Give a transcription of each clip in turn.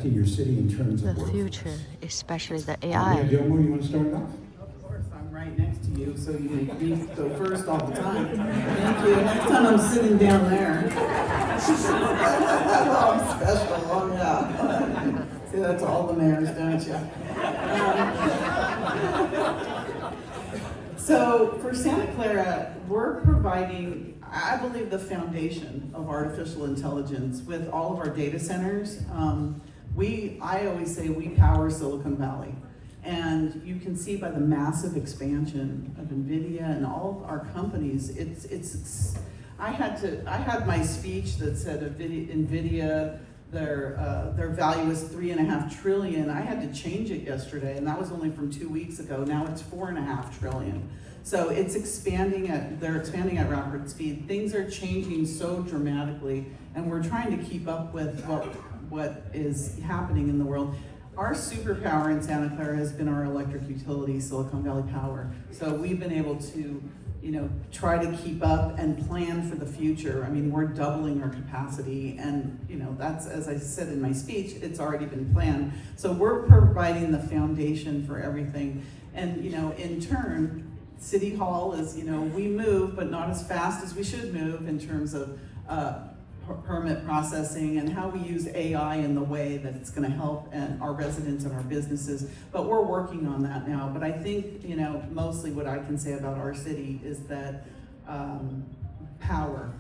to your city in terms The of workforce? future, especially the Mayor AI. Gilmore, you want to start it off? Of course, I'm right next to you, so you make me go first all the time. Thank you. Next time I'm sitting down there. I'm special, oh yeah. See, that's all the mayors, don't you? So for Santa Clara, we're providing, I believe, the foundation of artificial intelligence with all of our data centers. I always say we power Silicon Valley. And you can see by the massive expansion of NVIDIA and all of our companies, I had my speech that said NVIDIA, their value is $3.5 trillion. I had to change it yesterday, and that was only from 2 weeks ago. Now it's $4.5 trillion. So it's they're expanding at rapid speed. Things are changing so dramatically, and we're trying to keep up with what is happening in the world. Our superpower in Santa Clara has been our electric utility, Silicon Valley Power. So we've been able to, try to keep up and plan for the future. I mean, we're doubling our capacity, and that's, as I said in my speech, it's already been planned. So we're providing the foundation for everything. And in turn, City Hall is, we move, but not as fast as we should move in terms of permit processing and how we use AI in the way that it's going to help and our residents and our businesses. But we're working on that now. But I think, mostly what I can say about our city is that power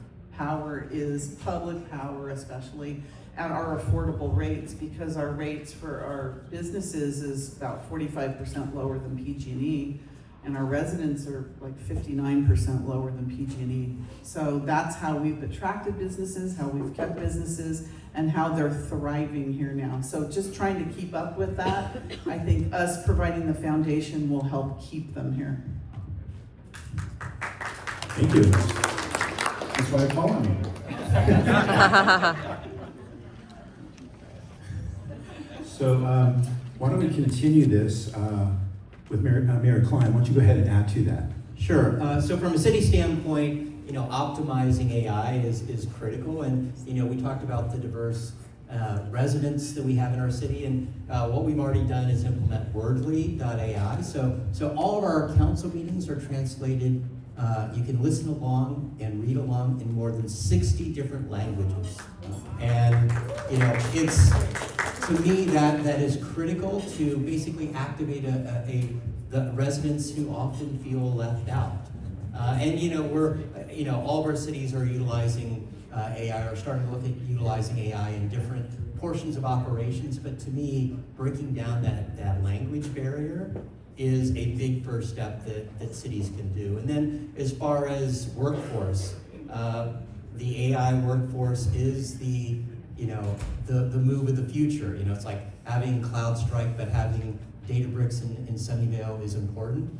is public power, especially at our affordable rates, because our rates for our businesses is about 45% lower than PG&E. And our residents are like 59% lower than PG&E. So that's how we've attracted businesses, how we've kept businesses, and how they're thriving here now. So just trying to keep up with that, I think us providing the foundation will help keep them here. Thank you. That's why I call on you. So why don't we continue this with Mayor Klein? Why don't you go ahead and add to that? Sure. So from a city standpoint, optimizing AI is critical, and we talked about the diverse residents that we have in our city, and what we've already done is implement Wordly.ai. So all of our council meetings are translated. You can listen along and read along in more than 60 different languages, and it's, to me, that is critical to basically activate the residents who often feel left out. And we're all of our cities are utilizing AI, or starting to look at utilizing AI in different portions of operations. But to me, breaking down that language barrier is a big first step that cities can do. And then as far as workforce, the AI workforce is the move of the future. It's like having CloudStrike, but having Databricks in Sunnyvale is important.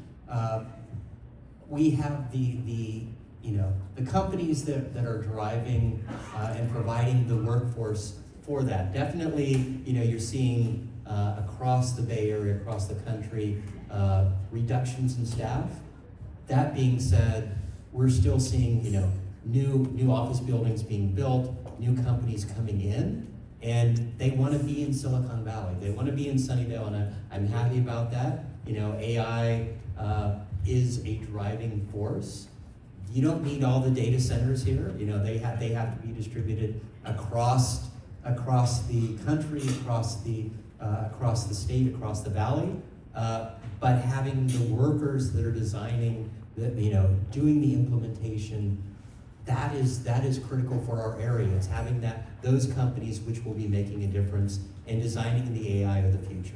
We have the companies that are driving and providing the workforce for that. Definitely, you're seeing across the Bay Area, across the country, reductions in staff. That being said, we're still seeing new office buildings being built, new companies coming in, and they want to be in Silicon Valley. They want to be in Sunnyvale, and I'm happy about that. AI is a driving force. You don't need all the data centers here. They have to be distributed across the country, across the state, across the valley. But having the workers that are designing, doing the implementation, that is critical for our area. It's having those companies which will be making a difference in designing the AI of the future.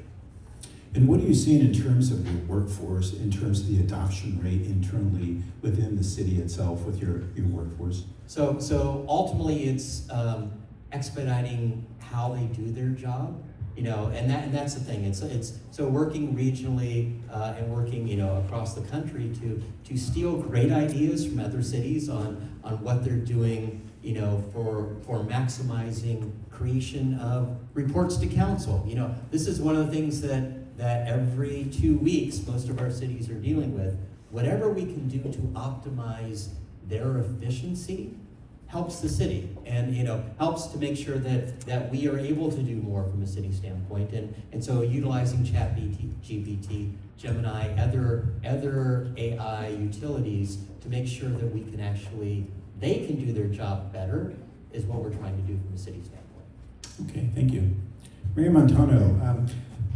And what are you seeing in terms of your workforce, in terms of the adoption rate internally within the city itself with your workforce? So ultimately, it's expediting how they do their job. And that's the thing. It's so working regionally and working across the country to steal great ideas from other cities on what they're doing for maximizing creation of reports to council. This is one of the things that every 2 weeks most of our cities are dealing with. Whatever we can do to optimize their efficiency helps the city and helps to make sure that we are able to do more from a city standpoint. And so utilizing ChatGPT, Gemini, other AI utilities to make sure that we can they can do their job better is what we're trying to do from a city standpoint. Okay, thank you. Mayor Montano,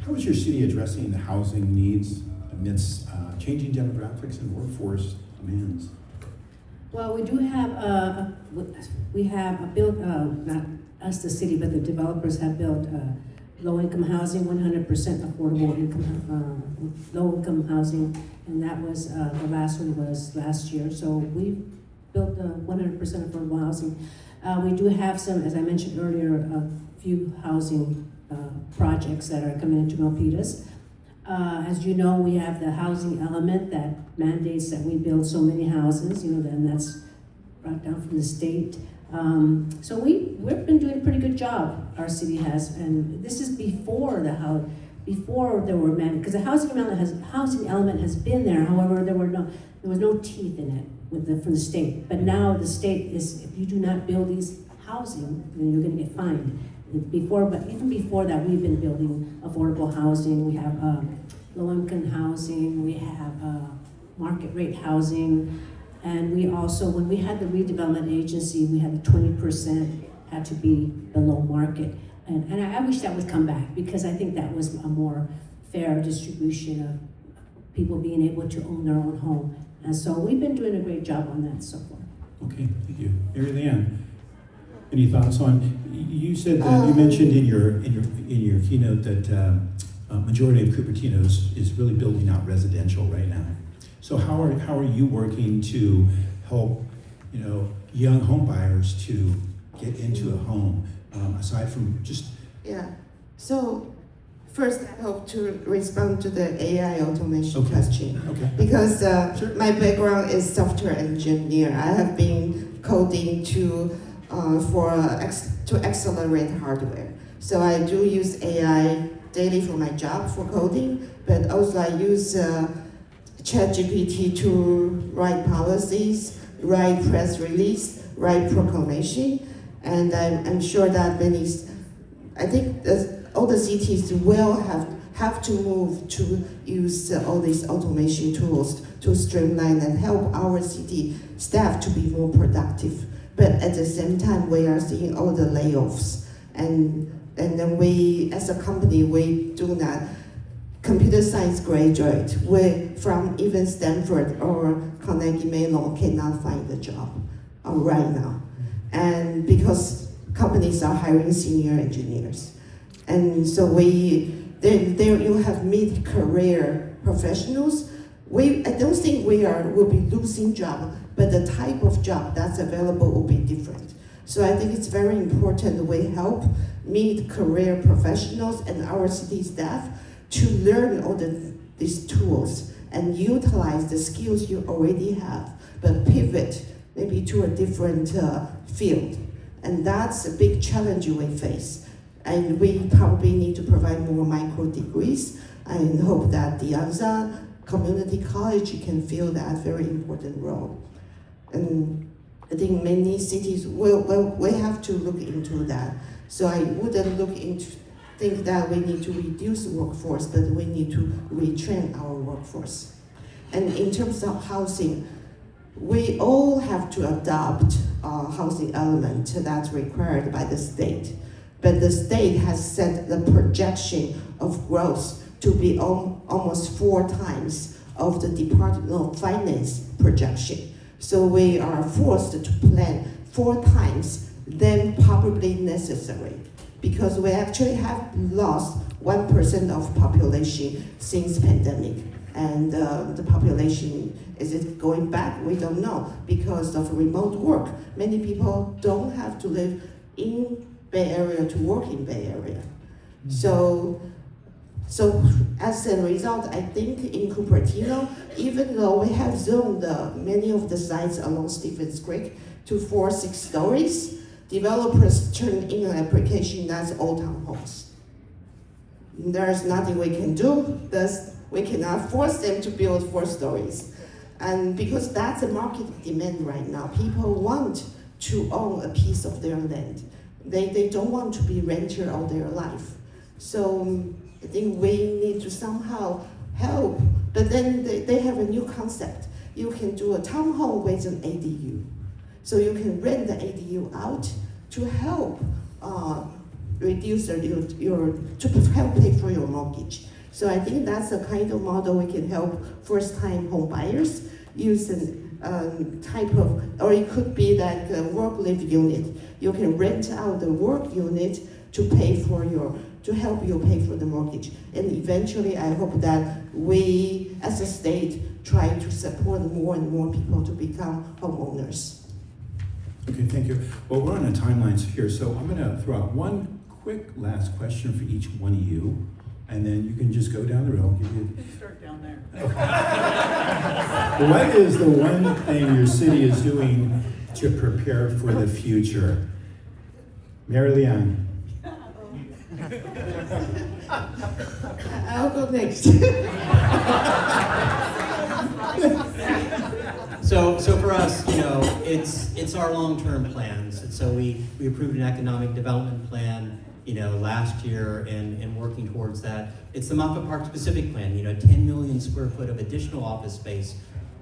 how is your city addressing the housing needs amidst changing demographics and workforce demands? Well, we do have, we have built, not us, the city, but the developers have built low-income housing, 100% affordable income, low-income housing, and that was, the last one was last year. So we built 100% affordable housing. We do have some, as I mentioned earlier, a few housing projects that are coming into Milpitas. As you know, we have the housing element that mandates that we build so many houses, and that's brought down from the state. So we've been doing a pretty good job, our city has, and this is before before there were because the housing element has been there. However, there was no teeth in it from the state. But now the state is, if you do not build these housing, then you're going to get fined. But even before that, we've been building affordable housing. We have low-income housing. We have market rate housing, and we also, when we had the redevelopment agency, we had the 20% had to be below market, and I wish that would come back because I think that was a more fair distribution of people being able to own their own home, and so we've been doing a great job on that so far. Okay, thank you. Mary Leanne, any thoughts on? You said that you mentioned in your keynote that majority of Cupertino is really building out residential right now. So how are you working to help young home buyers to get into a home aside from just? Yeah. So first, I hope to respond to the AI automation Okay. question. Okay. Because Sure. my background is software engineer. I have been coding to accelerate hardware. So I do use AI daily for my job for coding, but also I use ChatGPT to write policies, write press release, write proclamation, and I'm sure that I think all the cities will have to move to use all these automation tools to streamline and help our city staff to be more productive. But at the same time, we are seeing all the layoffs, and then we, as a company, we do not. Computer science graduate, we from even Stanford or Carnegie Mellon cannot find a job right now, and because companies are hiring senior engineers, and so there you have mid-career professionals. I don't think will be losing job, but the type of job that's available will be different. So I think it's very important we help mid-career professionals and our city staff to learn all these tools and utilize the skills you already have, but pivot maybe to a different field. And that's a big challenge we face. And we probably need to provide more micro degrees. I hope that the ANZA Community College can fill that very important role. And I think many cities we have to look into that. So I wouldn't think that we need to reduce the workforce, but we need to retrain our workforce. And in terms of housing, we all have to adopt a housing element that's required by the state. But the state has set the projection of growth to be almost 4 times of the Department of Finance projection. So we are forced to plan 4 times than probably necessary, because we actually have lost 1% of population since pandemic. And the population, is it going back? We don't know, because of remote work. Many people don't have to live in Bay Area to work in Bay Area. So as a result, I think in Cupertino, even though we have zoned many of the sites along Stevens Creek to 4-6 stories, developers turn in an application that's all townhomes. There's nothing we can do. We cannot force them to build 4 stories. And because that's a market demand right now. People want to own a piece of their land. They don't want to be renter all their life. So I think we need to somehow help. But then they have a new concept. You can do a townhome with an ADU. So you can rent the ADU out to help reduce to help pay for your mortgage. So I think that's the kind of model we can help first-time home buyers use type of, or it could be like a work-live unit. You can rent out the work unit to help you pay for the mortgage. And eventually, I hope that we, as a state, try to support more and more people to become homeowners. Okay, thank you. Well, we're on a timeline here, so I'm going to throw out one quick last question for each one of you, and then you can just go down the row. You can start down there. What is the one thing your city is doing to prepare for the future? Mary Leanne. I'll go next. So for us, it's our long-term plans. And so we approved an economic development plan, last year and working towards that. It's the Moffett Park specific plan, 10 million square foot of additional office space,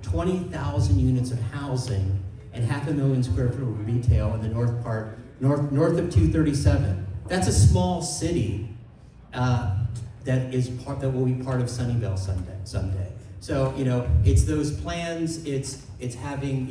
20,000 units of housing, and 500,000 square foot of retail in the north of 237. That's a small city that will be part of Sunnyvale someday. So, it's those plans, it's having,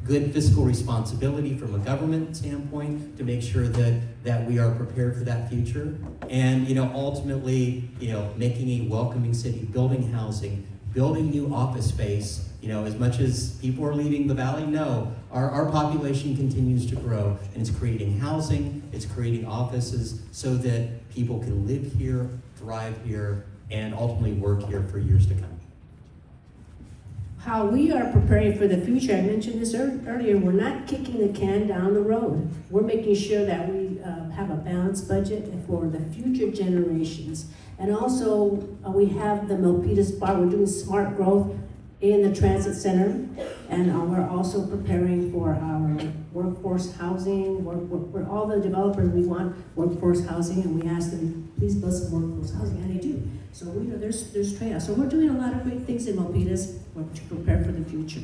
good fiscal responsibility from a government standpoint to make sure that we are prepared for that future. And, ultimately, making a welcoming city, building housing, building new office space. As much as people are leaving the valley, no, our population continues to grow, and it's creating housing, it's creating offices so that people can live here, thrive here, and ultimately work here for years to come. How we are preparing for the future, I mentioned this earlier, we're not kicking the can down the road. We're making sure that we have a balanced budget for the future generations. And also, we have the Milpitas Bar, we're doing smart growth in the transit center. And we're also preparing for our workforce housing, for all the developers, we want workforce housing, and we ask them, please build some workforce housing, and they do. So there's trade-offs. So we're doing a lot of great things in Milpitas to prepare for the future.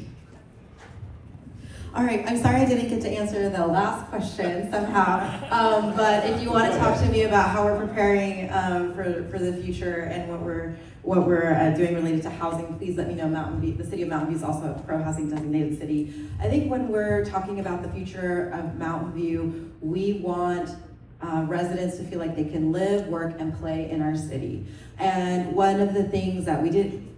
All right, I'm sorry I didn't get to answer the last question somehow, but if you want to talk to me about how we're preparing for the future and what we're doing related to housing, please let me know. Mountain View, the city of Mountain View is also a pro-housing designated city. I think when we're talking about the future of Mountain View, we want residents to feel like they can live, work, and play in our city. And one of the things that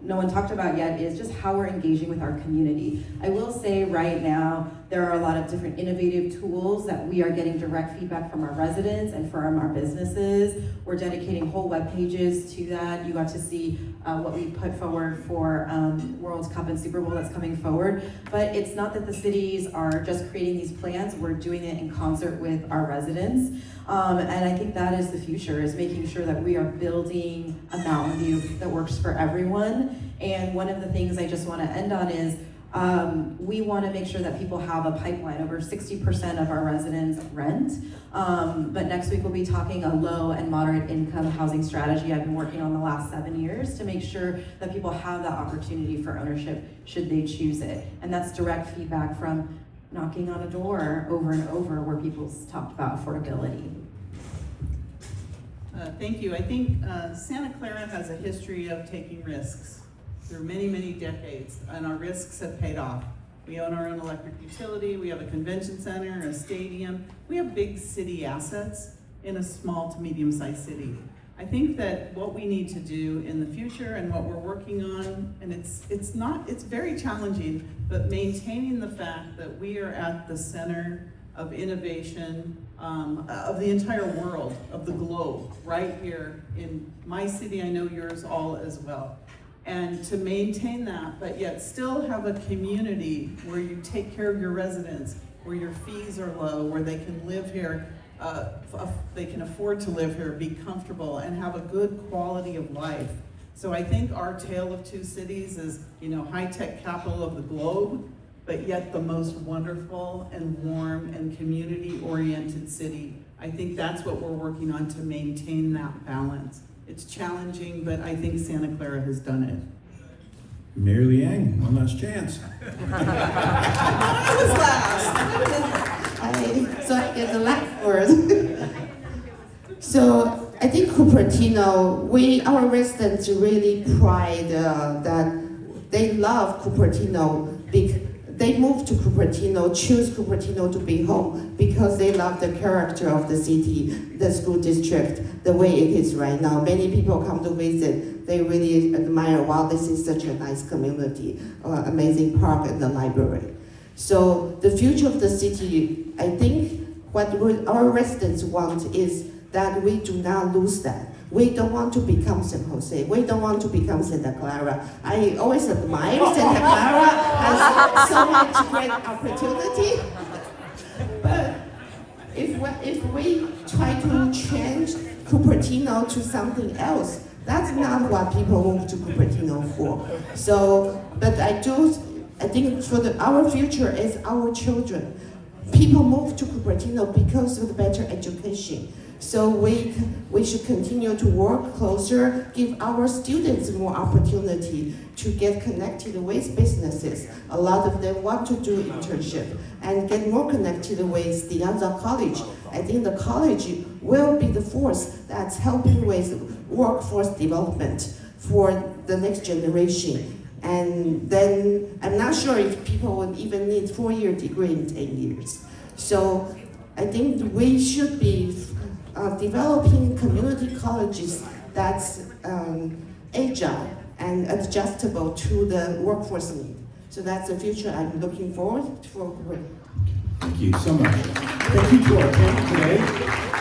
no one talked about yet is just how we're engaging with our community. I will say right now, there are a lot of different innovative tools that we are getting direct feedback from our residents and from our businesses. We're dedicating whole web pages to that. You got to see what we put forward for World Cup and Super Bowl that's coming forward. But it's not that the cities are just creating these plans, we're doing it in concert with our residents. And I think that is the future, is making sure that we are building a Mountain View that works for everyone. And one of the things I just want to end on is we want to make sure that people have a pipeline. Over 60% of our residents rent. But next week we'll be talking a low and moderate income housing strategy I've been working on the last 7 years to make sure that people have that opportunity for ownership should they choose it. And that's direct feedback from knocking on a door over and over where people's talked about affordability. Thank you. I think Santa Clara has a history of taking risks through many, many decades, and our risks have paid off. We own our own electric utility, we have a convention center, a stadium. We have big city assets in a small to medium-sized city. I think that what we need to do in the future and what we're working on, and it's very challenging, but maintaining the fact that we are at the center of innovation of the entire world, of the globe, right here in my city, I know yours all as well. And to maintain that, but yet still have a community where you take care of your residents, where your fees are low, where they can live here, they can afford to live here, be comfortable, and have a good quality of life. So I think our tale of two cities is, high-tech capital of the globe, but yet the most wonderful and warm and community-oriented city. I think that's what we're working on to maintain that balance. It's challenging, but I think Santa Clara has done it. Mary Liang, one last chance. I was last. So I get the last word. So I think Cupertino, our residents really pride that they love Cupertino. They move to Cupertino, choose Cupertino to be home because they love the character of the city, the school district, the way it is right now. Many people come to visit. They really admire, wow, this is such a nice community, amazing park and the library. So the future of the city, I think what our residents want is that we do not lose that. We don't want to become San Jose. We don't want to become Santa Clara. I always admire Santa Clara has so much great opportunity. But if we try to change Cupertino to something else, that's not what people move to Cupertino for. So, but I think for our future is our children. People move to Cupertino because of the better education. So we should continue to work closer, give our students more opportunity to get connected with businesses. A lot of them want to do internship and get more connected with the Anza College. I think the college will be the force that's helping with workforce development for the next generation. And then I'm not sure if people would even need 4-year degree in 10 years. So I think we should be developing community colleges that's agile and adjustable to the workforce need. So that's the future I'm looking forward for. Thank you so much. Thank you to our panel today.